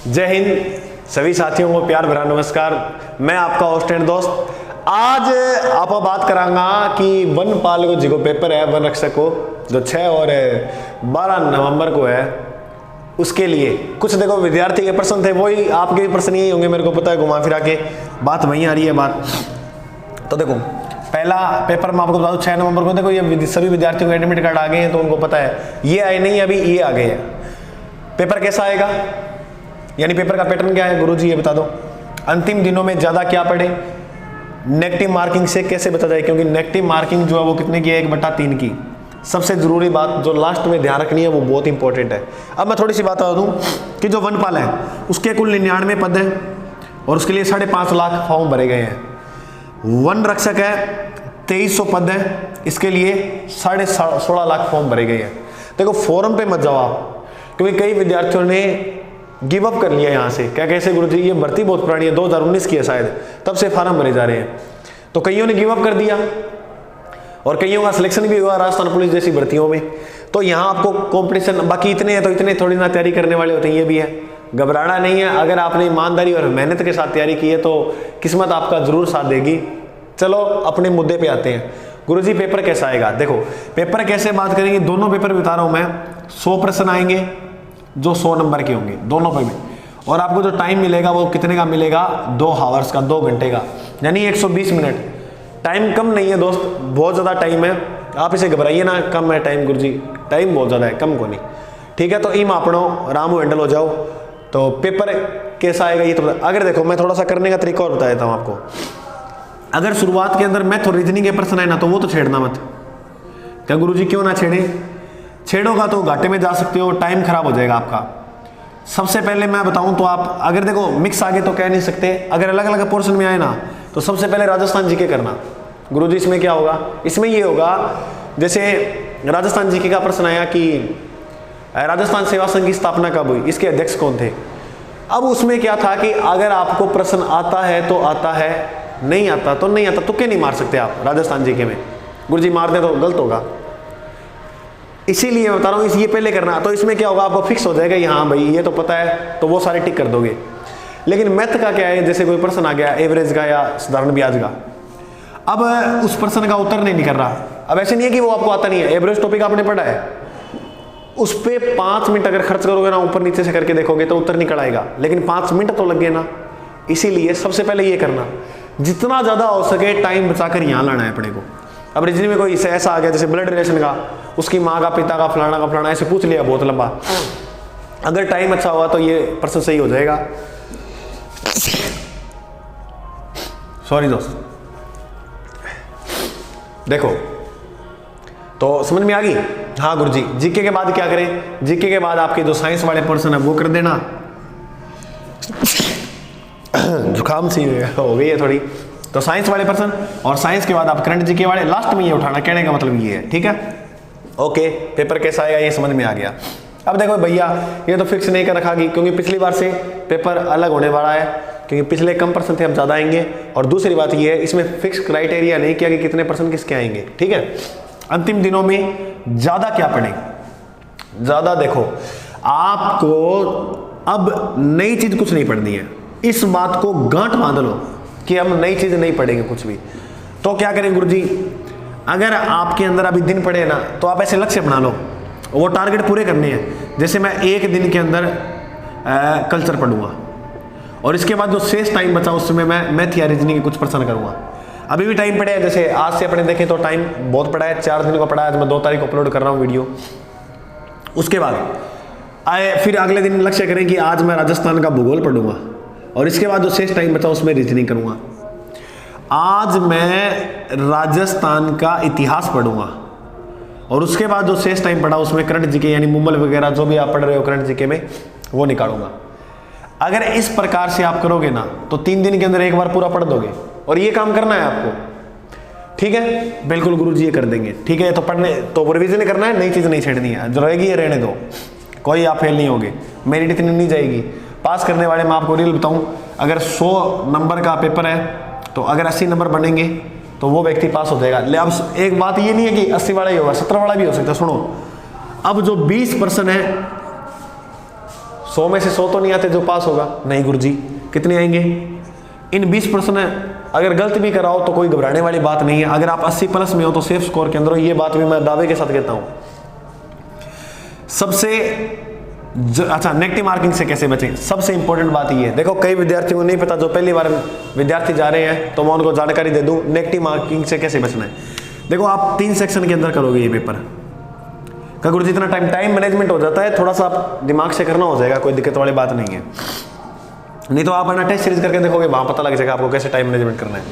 जय हिंद सभी साथियों को प्यार भरा नमस्कार। मैं आपका होस्ट एंड दोस्त आज आप बात करांगा कि वन पाल को जो पेपर है वन रक्षक को जो 6 और 12 नवंबर को है उसके लिए कुछ देखो विद्यार्थी के प्रश्न थे, वही आपके भी प्रश्न यही होंगे, मेरे को पता है, घुमा फिरा के बात वहीं आ रही है बात। तो देखो पहला पेपर मैं आपको बता दूं 6 नवंबर को। देखो ये सभी विद्यार्थियों को एडमिट कार्ड आ गए हैं तो उनको पता है, ये आए नहीं अभी, ये आ गए हैं। पेपर कैसा आएगा, यानी पेपर का पैटर्न क्या है गुरुजी ये बता दो। अंतिम दिनों में ज्यादा क्या पढ़े, नेगेटिव मार्किंग से कैसे बता जाए, क्योंकि नेगेटिव मार्किंग जो है वो कितने की है, 1/3 की। सबसे जरूरी बात जो लास्ट में ध्यान रखनी है वो बहुत इंपॉर्टेंट है। अब मैं थोड़ी सी बात बता दूं कि जो वनपाल है उसके कुल 99 पद हैं और उसके लिए 5.5 लाख फॉर्म भरे गए हैं। वन रक्षक है 2300 पद है, इसके लिए 16.5 लाख फॉर्म भरे गए हैं। देखो फॉर्म पे मत जाओ आप, क्योंकि कई विद्यार्थियों ने गिव अप कर लिया यहाँ से। क्या कैसे गुरुजी, ये भर्ती बहुत पुरानी है, 2019 की है शायद, तब से फार्म भरे जा रहे हैं। तो कईयों ने गिव अप कर दिया और कईयों का सिलेक्शन भी हुआ राजस्थान पुलिस जैसी भर्तियों में। तो यहाँ आपको कंपटीशन बाकी इतने हैं तो इतने थोड़ी ना तैयारी करने वाले होते हैं, ये भी है, घबराना नहीं है। अगर आपने ईमानदारी और मेहनत के साथ तैयारी की है तो किस्मत आपका जरूर साथ देगी। चलो अपने मुद्दे पे आते हैं। गुरुजी पेपर कैसा आएगा, देखो पेपर कैसे बात करेंगे, दोनों पेपर बता रहा हूं मैं। 100 प्रश्न आएंगे जो 100 नंबर के होंगे दोनों पे में, और आपको जो टाइम मिलेगा वो कितने का मिलेगा, 2 आवर्स का, 2 घंटे का, यानी 120 मिनट। टाइम कम नहीं है दोस्त, बहुत ज़्यादा टाइम है, आप इसे घबराइए ना, कम है टाइम गुरुजी, टाइम बहुत ज़्यादा है, कम को नहीं। ठीक है, तो ईम आपनो रामू हैंडल हो जाओ। तो पेपर कैसा आएगा ये तो अगर देखो मैं थोड़ा सा करने का तरीका और बता देता हूँ आपको। अगर शुरुआत के अंदर मैथ और रीजनिंग के प्रश्न आए ना तो वो तो छेड़ना मत। क्या गुरुजी क्यों ना छेड़े, छेड़ोगा तो घाटे में जा सकते हो, टाइम खराब हो जाएगा आपका। सबसे पहले मैं बताऊं तो आप अगर देखो मिक्स आगे तो कह नहीं सकते, अगर अलग अलग पोर्शन में आए ना तो सबसे पहले राजस्थान जीके करना। गुरुजी इसमें क्या होगा, इसमें ये होगा जैसे राजस्थान जीके का प्रश्न आया कि राजस्थान सेवा संघ की स्थापना कब हुई, इसके अध्यक्ष कौन थे। अब उसमें क्या था कि अगर आपको प्रश्न आता है तो आता है, नहीं आता तो नहीं आता, तुक्के नहीं मार सकते आप राजस्थान जीके में। गुरुजी मार दे तो गलत होगा, इसीलिए मैं बता रहा हूँ ये पहले करना। तो इसमें क्या होगा, आपको फिक्स हो जाएगा यहाँ भाई ये तो पता है, तो वो सारे टिक कर दोगे। लेकिन मैथ का क्या है, जैसे कोई प्रश्न आ गया एवरेज का या साधारण ब्याज का, अब उस प्रश्न का उत्तर नहीं निकल रहा। अब ऐसे नहीं है कि वो आपको आता नहीं है, एवरेज टॉपिक आपने पढ़ा है, उस पर 5 मिनट अगर खर्च करोगे ना, ऊपर नीचे से करके देखोगे तो उत्तर निकल आएगा, लेकिन 5 मिनट तो लगे ना। इसीलिए सबसे पहले ये करना, जितना ज्यादा हो सके टाइम बचाकर यहाँ लाना है अपने को। अब रीजनिंग में कोई ऐसा आ गया जैसे ब्लड रिलेशन का, उसकी माँ का, पिता का, फलाना ऐसे पूछ लिया बहुत लंबा, अगर टाइम अच्छा हुआ तो ये प्रश्न सही हो जाएगा। सॉरी दोस्त, देखो तो समझ में आ गई। हाँ गुरुजी, जीके के बाद क्या करें, जीके के बाद आपके जो साइंस वाले पर्सन है वो कर देना। जुकाम सी हो गई है थोड़ी, तो साइंस वाले पर्सन, और साइंस के बाद आप करंट जीके वाले लास्ट में ये उठाना। कहने का मतलब ये है, ठीक है ओके। पेपर कैसा आएगा ये समझ में आ गया। अब देखो भैया ये तो फिक्स नहीं कर रखा कि, क्योंकि पिछली बार से पेपर अलग होने वाला है, क्योंकि पिछले कम परसेंट थे अब ज्यादा आएंगे। और दूसरी बात ये है इसमें फिक्स क्राइटेरिया नहीं किया कि कितने परसेंट किसके आएंगे, ठीक है। अंतिम दिनों में ज्यादा क्या पढ़े, ज्यादा देखो आपको अब नई चीज कुछ नहीं पढ़नी है, इस बात को गांठ बांध लो कि हम नई चीज नहीं पढ़ेंगे कुछ भी। तो क्या करें गुरुजी, अगर आपके अंदर अभी दिन पड़े ना तो आप ऐसे लक्ष्य बना लो, वो टारगेट पूरे करने हैं। जैसे मैं 1 दिन के अंदर कल्चर पढ़ूंगा और इसके बाद जो शेष टाइम बचा उसमें मैं मैथ या रीजनिंग के कुछ प्रश्न करूंगा। अभी भी टाइम पड़े है, जैसे आज से अपने देखें तो टाइम बहुत पड़ा है, 4 दिन का पड़ा है। आज मैं 2 तारीख को अपलोड कर रहा हूँ वीडियो। उसके बाद फिर अगले दिन लक्ष्य करें कि आज मैं राजस्थान का भूगोल पढ़ूंगा और इसके बाद जो शेष टाइम बचा उसमें रीजनिंग करूंगा। आज मैं राजस्थान का इतिहास पढ़ूंगा और उसके बाद जो शेष टाइम पड़ा उसमें करंट जीके यानी मुंबल वगैरह जो भी आप पढ़ रहे हो करंट जीके में वो निकालूंगा। अगर इस प्रकार से आप करोगे ना तो 3 दिन के अंदर एक बार पूरा पढ़ दोगे, और ये काम करना है आपको, ठीक है। बिल्कुल गुरुजी ये कर देंगे, ठीक है। तो पढ़ने तो रिवीजन करना है, नई चीज नहीं छेड़नी है, जो रहेगी ये रहने दो, कोई आप फेल नहीं होगे, मेरिट इतनी नहीं जाएगी। पास करने वाले मैं आपको रियल बताऊं, अगर 100 नंबर का पेपर है तो अगर 80 नंबर बनेंगे तो वो व्यक्ति पास हो जाएगा। ले अब एक बात ये नहीं है कि 80 वाला ही होगा, 17 वाला भी हो सकता है। सुनो, अब जो 20% है 100 में से 100 तो नहीं आते जो पास होगा, नहीं गुरुजी कितने आएंगे? इन 20 प्रश्न अगर गलत भी कराओ तो कोई घबराने वाली बात नहीं है। अगर आप 80 प्लस में हो तो सेफ स्कोर के अंदर हो, ये बात भी मैं दावे के साथ कहता हूं। सबसे अच्छा, नेगेटिव मार्किंग से कैसे बचें, सबसे इंपॉर्टेंट बात ये है। देखो कई विद्यार्थियों को नहीं पता, जो पहली बार विद्यार्थी जा रहे हैं तो मैं उनको जानकारी दे दूं नेगेटिव मार्किंग से कैसे बचना है। देखो आप 3 सेक्शन के अंदर करोगे ये पेपर, क्या गुरु जितना टाइम मैनेजमेंट हो जाता है, थोड़ा सा आप दिमाग से करना हो जाएगा, कोई दिक्कत वाली बात नहीं है। नहीं तो आप अपना टेस्ट सीरीज करके देखोगे, वहां पता लग जाएगा आपको कैसे टाइम मैनेजमेंट करना है।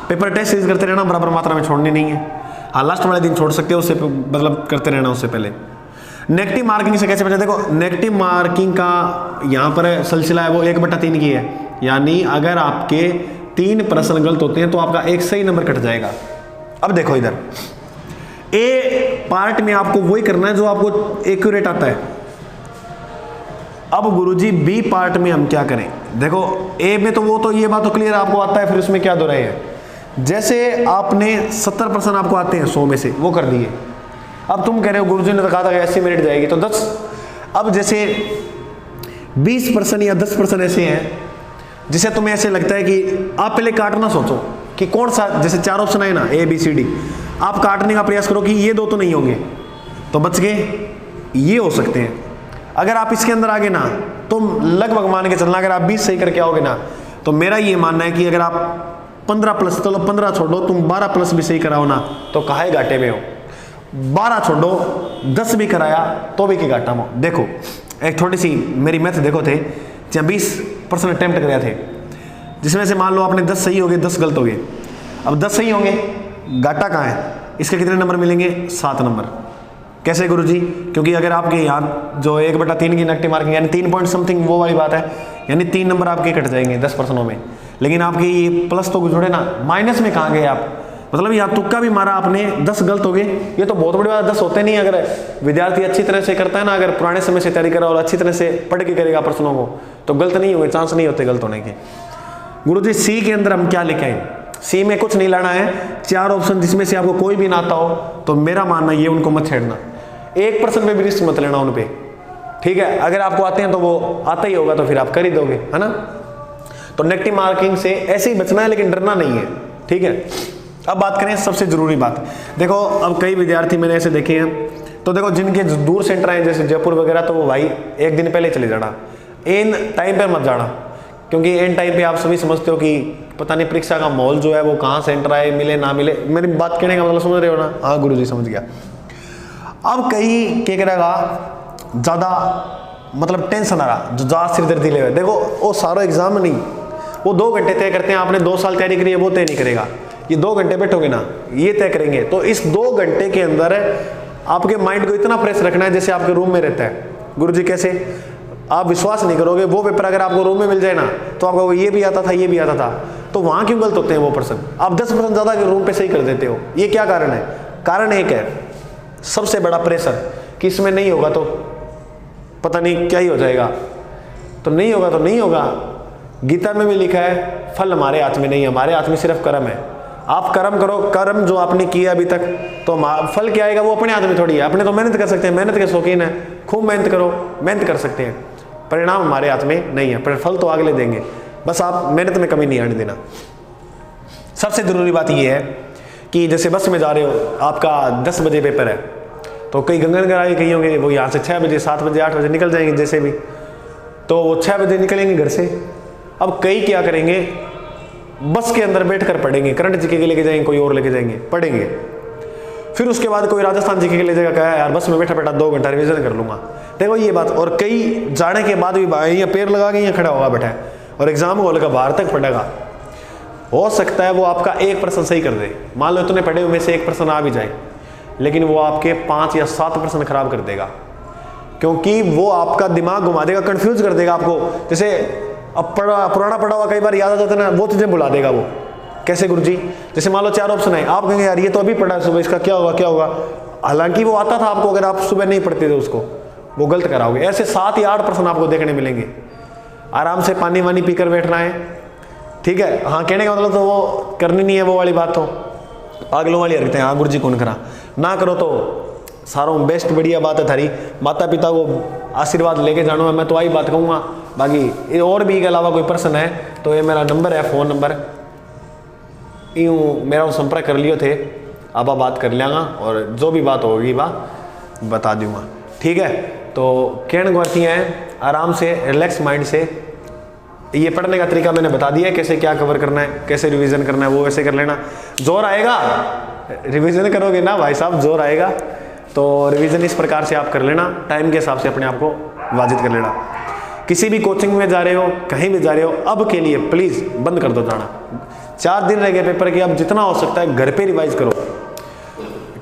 पेपर टेस्ट सीरीज करते रहना, बराबर मात्रा में छोड़नी नहीं है। हाँ लास्ट वाले दिन छोड़ सकते हो, उससे मतलब करते रहना उससे पहले। नेगेटिव मार्किंग से कैसे बचे? देखो नेगेटिव मार्किंग का यहाँ पर सिलसिला है वो 1/3 की है, यानी अगर आपके 3 प्रश्न गलत होते हैं तो आपका 1 सही नंबर कट जाएगा। अब देखो इधर ए पार्ट में आपको वही करना है जो आपको एक्यूरेट आता है। अब गुरुजी बी पार्ट में हम क्या करें? देखो ए में तो वो तो ये बात तो क्लियर आपको आता है, फिर उसमें क्या दो रहे हैं। जैसे आपने 70% आपको आते हैं 100 में से, वो कर दिए। अब तुम कह रहे हो गुरुजी ने तो कहा था कि 80 मिनट जाएगी तो 10। अब जैसे 20% या 10% ऐसे हैं जिसे तुम्हें ऐसे लगता है कि आप पहले काटना सोचो कि कौन सा, जैसे 4 ऑप्शन है ना A B C D, आप काटने का प्रयास करो कि ये 2 तो नहीं होंगे, तो बच गए ये हो सकते हैं। अगर आप इसके अंदर आगे ना तो लगभग मान के चलना, अगर आप 20 सही करके आओगे ना तो मेरा ये मानना है कि अगर आप 15 प्लस, चलो 15 छोड़ो, तुम 12 प्लस भी सही कराओ ना तो काहे घाटे में हो। 12 छोड़ो 10 भी कराया तो भी की घाटा में। देखो एक थोड़ी सी मेरी मैथ देखो थे, जहाँ 20% अटेम्प्ट कराया थे, जिसमें से मान लो आपने 10 सही हो गए 10 गलत हो गए। अब 10 सही होंगे, घाटा कहाँ है? इसके कितने नंबर मिलेंगे? 7 नंबर। कैसे गुरुजी? क्योंकि अगर आपके यहाँ जो 1/3 की नेगेटिव मार्किंग यानी 3 पॉइंट समथिंग वो वाली बात है, यानी 3 नंबर आपके कट जाएंगे 10% में। लेकिन आपके ये प्लस तो जुड़े ना, माइनस में कहाँ गए आप? मतलब यहाँ तुक्का भी मारा आपने, 10 गलत हो गए, ये तो बहुत बड़ी बात। 10 होते नहीं। अगर विद्यार्थी अच्छी तरह से करता है ना, अगर पुराने समय से तैयारी करा और अच्छी तरह से पढ़ के करेगा प्रश्नों को, तो गलत नहीं हुए, चांस नहीं होते गलत होने के। गुरुजी सी के अंदर हम क्या लेके आए? सी में कुछ नहीं लाना है, 4 ऑप्शन जिसमें से आपको कोई भी ना आता हो तो मेरा मानना ये उनको मत छेड़ना, 1% पे भी रिस्क मत लेना उन पे, ठीक है? अगर आपको आते हैं तो वो आता ही होगा तो फिर आप कर ही दोगे, है ना? तो नेगेटिव मार्किंग से ऐसे ही बचना है, लेकिन डरना नहीं है, ठीक है? अब बात करें सबसे जरूरी बात। देखो अब कई विद्यार्थी मैंने ऐसे देखे हैं, तो देखो जिनके दूर सेंटर हैं जैसे जयपुर वगैरह, तो वो भाई एक दिन पहले चले जाना, इन टाइम पर मत जाना, क्योंकि इन टाइम पे आप सभी समझते हो कि पता नहीं परीक्षा का माहौल जो है वो कहाँ सेंटर आए, मिले ना मिले। मेरी बात कहने का मतलब समझ रहे हो ना? हाँ गुरुजी समझ गया। अब कई क्या करेगा, ज़्यादा मतलब टेंशन आ रहा, जो ज़्यादा सिरदर्दी ले, देखो वो सारा एग्जाम नहीं, वो 2 घंटे तय करते हैं। आपने 2 साल तैयारी करी है, वो तय नहीं करेगा। ये 2 घंटे बैठोगे ना, ये तय करेंगे। तो इस 2 घंटे के अंदर आपके माइंड को इतना फ्रेश रखना है जैसे आपके रूम में रहता है। गुरुजी कैसे? आप विश्वास नहीं करोगे, वो पेपर अगर आपको रूम में मिल जाए ना तो आपको ये भी आता था, ये भी आता था, तो वहां क्यों गलत होते हैं वो पर्सन? आप 10% ज्यादा रूम पे सही कर देते हो। ये क्या कारण है? कारण एक है सबसे बड़ा प्रेशर, कि इसमें नहीं होगा तो पता नहीं क्या ही हो जाएगा, तो नहीं होगा तो नहीं होगा। गीता में भी लिखा है फल हमारे हाथ में नहीं, हमारे हाथ में सिर्फ कर्म है। आप कर्म करो, कर्म जो आपने किया अभी तक, तो फल क्या आएगा वो अपने हाथ में थोड़ी है। अपने तो मेहनत कर सकते हैं, मेहनत के शौकीन है, खूब मेहनत करो, मेहनत कर सकते हैं, परिणाम हमारे हाथ में नहीं है, पर फल तो अगले देंगे। बस आप मेहनत में कमी नहीं आने देना। सबसे जरूरी बात यह है कि जैसे बस में जा रहे हो, आपका 10 बजे पेपर है, तो कई गंगनगर आए, कई होंगे वो यहाँ से 6 बजे 7 बजे 8 बजे निकल जाएंगे जैसे भी, तो वो 6 बजे निकलेंगे घर से। अब कई क्या करेंगे, बस के अंदर बैठकर पढ़ेंगे, करंट जीके के लेके जाएंगे, कोई और लेके जाएंगे, पढ़ेंगे। फिर उसके बाद कोई राजस्थान जीके के ले जाएगा, कहा यार बस में बैठा बैठा 2 घंटा रिवीजन कर लूंगा। देखो ये बात। और कई जाने के बाद भी यहाँ पैर लगा के यहाँ खड़ा होगा बैठा है और एग्जाम हॉल का बाहर तक पढ़ेगा। हो सकता है वो आपका 1% सही कर दे, मान लो इतने पढ़े हुए में से 1% आ भी जाए, लेकिन वो आपके 5 या 7% खराब कर देगा, क्योंकि वो आपका दिमाग घुमा देगा, कंफ्यूज कर देगा आपको। जैसे अब पुराना पढ़ा हुआ कई बार याद आ जाता है ना, वो चीजें भुला देगा वो। कैसे गुरुजी? जैसे मान लो 4 ऑप्शन है, आप कहेंगे यार ये तो अभी पढ़ा है सुबह, इसका क्या होगा क्या होगा, हालांकि वो आता था आपको, अगर आप सुबह नहीं पढ़ते थे उसको, वो गलत कराओगे। ऐसे 7 या 8% आपको देखने मिलेंगे। आराम से पानी वानी पीकर बैठना है, ठीक है? हाँ, कहने का मतलब तो वो करनी नहीं है वो वाली बात, तो पागलों वाली हरकतें हाँ गुरुजी कौन करा ना करो, तो सारों बेस्ट बढ़िया बात है थारी। माता पिता को आशीर्वाद लेके जानो। मैं तो आई बात कहूँगा, बाकी और भी के अलावा कोई प्रश्न है तो ये मेरा नंबर है, फ़ोन नंबर, यूँ मेरा संपर्क कर लियो थे, अब आप बात कर लेंगा और जो भी बात होगी वह बता दूँगा। ठीक है, तो कहने को अर्थ है आराम से रिलैक्स माइंड से, ये पढ़ने का तरीका मैंने बता दिया है, कैसे क्या कवर करना है, कैसे रिवीजन करना है, वो वैसे कर लेना। जोर आएगा रिवीजन करोगे ना भाई साहब, जोर आएगा, तो रिवीजन इस प्रकार से आप कर लेना, टाइम के हिसाब से अपने आप को वाजित कर लेना। किसी भी कोचिंग में जा रहे हो, कहीं भी जा रहे हो, अब के लिए प्लीज़ बंद कर दो जाना। 4 दिन रह गए पेपर के, अब जितना हो सकता है घर पे रिवाइज करो।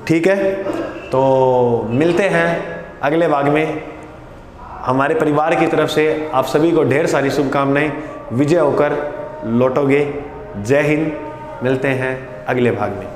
ठीक है, तो मिलते हैं अगले भाग में। हमारे परिवार की तरफ से आप सभी को ढेर सारी शुभकामनाएं, विजय होकर लौटोगे। जय हिंद, मिलते हैं अगले भाग में।